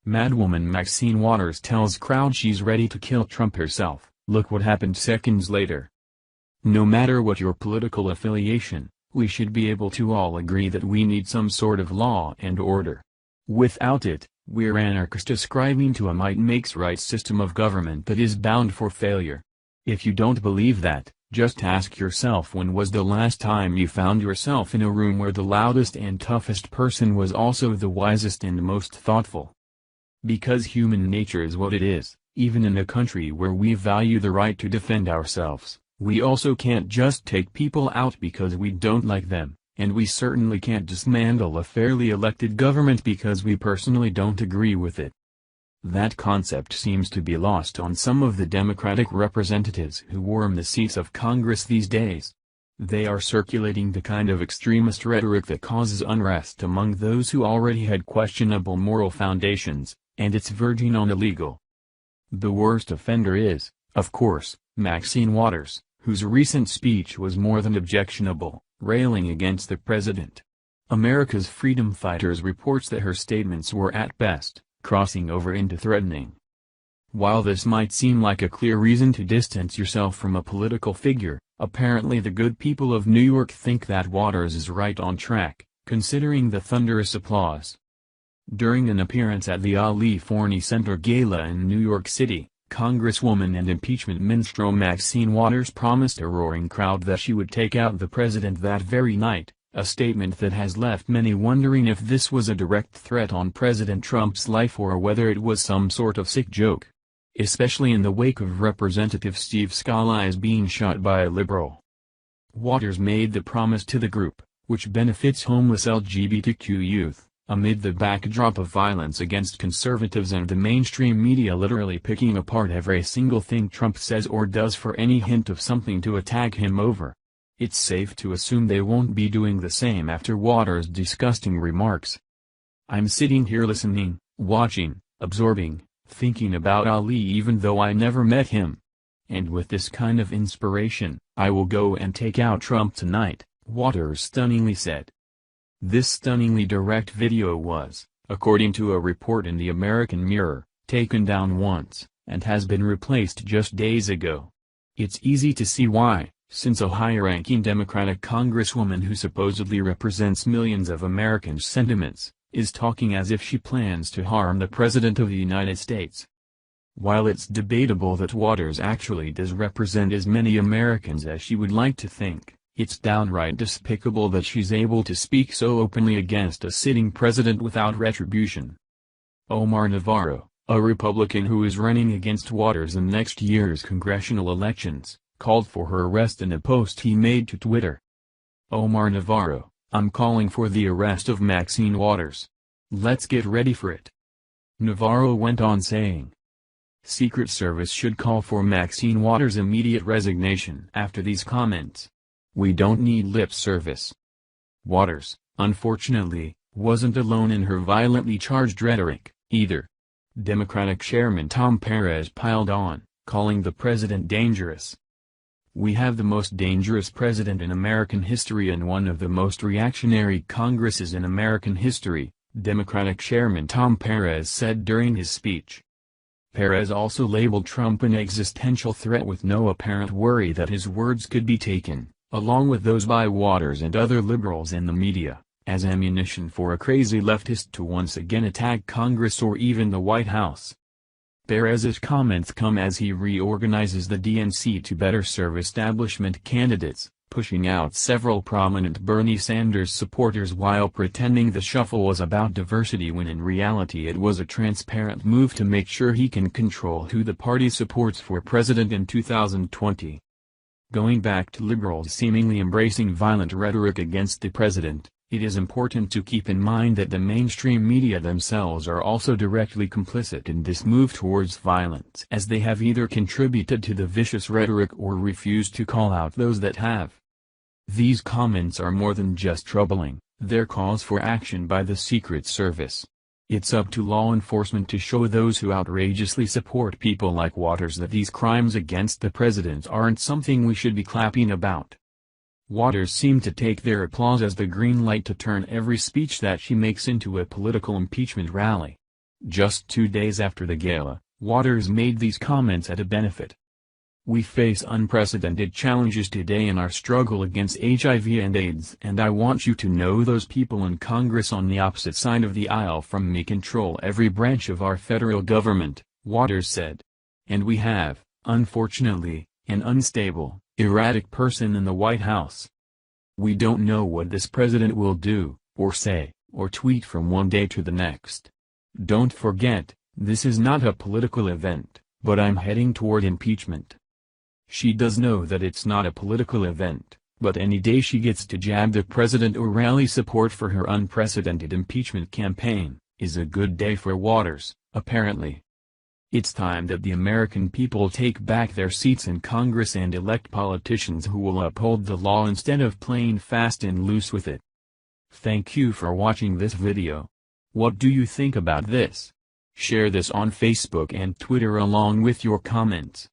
Madwoman Maxine Waters tells crowd she's ready to kill Trump herself. Look what happened seconds later. No matter what your political affiliation, we should be able to all agree that we need some sort of law and order. Without it, we're anarchists ascribing to a might-makes-right system of government that is bound for failure. If you don't believe that, just ask yourself, when was the last time you found yourself in a room where the loudest and toughest person was also the wisest and most thoughtful? Because human nature is what it is, even in a country where we value the right to defend ourselves, we also can't just take people out because we don't like them, and we certainly can't dismantle a fairly elected government because we personally don't agree with it. That concept seems to be lost on some of the Democratic representatives who warm the seats of Congress these days. They are circulating the kind of extremist rhetoric that causes unrest among those who already had questionable moral foundations, and it's verging on illegal. The worst offender is, of course, Maxine Waters, whose recent speech was more than objectionable, railing against the president. America's Freedom Fighters reports that her statements were at best crossing over into threatening. While this might seem like a clear reason to distance yourself from a political figure, apparently the good people of New York think that Waters is right on track, considering the thunderous applause. During an appearance at the Ali Forney Center Gala in New York City, Congresswoman and impeachment minstrel Maxine Waters promised a roaring crowd that she would take out the president that very night, a statement that has left many wondering if this was a direct threat on President Trump's life or whether it was some sort of sick joke. Especially in the wake of Representative Steve Scalise being shot by a liberal. Waters made the promise to the group, which benefits homeless LGBTQ youth, amid the backdrop of violence against conservatives and the mainstream media literally picking apart every single thing Trump says or does for any hint of something to attack him over. It's safe to assume they won't be doing the same after Waters' disgusting remarks. I'm sitting here listening, watching, absorbing, thinking about Ali even though I never met him. And with this kind of inspiration, I will go and take out Trump tonight, Waters stunningly said. This stunningly direct video was, according to a report in the American Mirror, taken down once, and has been replaced just days ago. It's easy to see why, since a high-ranking Democratic congresswoman who supposedly represents millions of Americans' sentiments, is talking as if she plans to harm the President of the United States. While it's debatable that Waters actually does represent as many Americans as she would like to think, it's downright despicable that she's able to speak so openly against a sitting president without retribution. Omar Navarro, a Republican who is running against Waters in next year's congressional elections, called for her arrest in a post he made to Twitter. Omar Navarro, I'm calling for the arrest of Maxine Waters. Let's get ready for it. Navarro went on saying. Secret Service should call for Maxine Waters' immediate resignation after these comments. We don't need lip service. Waters, unfortunately, wasn't alone in her violently charged rhetoric, either. Democratic Chairman Tom Perez piled on, calling the president dangerous. We have the most dangerous president in American history and one of the most reactionary Congresses in American history, Democratic Chairman Tom Perez said during his speech. Perez also labeled Trump an existential threat with no apparent worry that his words could be taken, along with those by Waters and other liberals in the media, as ammunition for a crazy leftist to once again attack Congress or even the White House. Perez's comments come as he reorganizes the DNC to better serve establishment candidates, pushing out several prominent Bernie Sanders supporters while pretending the shuffle was about diversity when in reality it was a transparent move to make sure he can control who the party supports for president in 2020. Going back to liberals seemingly embracing violent rhetoric against the president, it is important to keep in mind that the mainstream media themselves are also directly complicit in this move towards violence, as they have either contributed to the vicious rhetoric or refused to call out those that have. These comments are more than just troubling, they're calls for action by the Secret Service. It's up to law enforcement to show those who outrageously support people like Waters that these crimes against the president aren't something we should be clapping about. Waters seemed to take their applause as the green light to turn every speech that she makes into a political impeachment rally. Just 2 days after the gala, Waters made these comments at a benefit. "We face unprecedented challenges today in our struggle against HIV and AIDS, and I want you to know those people in Congress on the opposite side of the aisle from me control every branch of our federal government," Waters said. "And we have, unfortunately, an unstable, erratic person in the White House. We don't know what this president will do, or say, or tweet from one day to the next. Don't forget, this is not a political event, but I'm heading toward impeachment." She does know that it's not a political event, but any day she gets to jab the president or rally support for her unprecedented impeachment campaign, is a good day for Waters, apparently. It's time that the American people take back their seats in Congress and elect politicians who will uphold the law instead of playing fast and loose with it. Thank you for watching this video. What do you think about this? Share this on Facebook and Twitter along with your comments.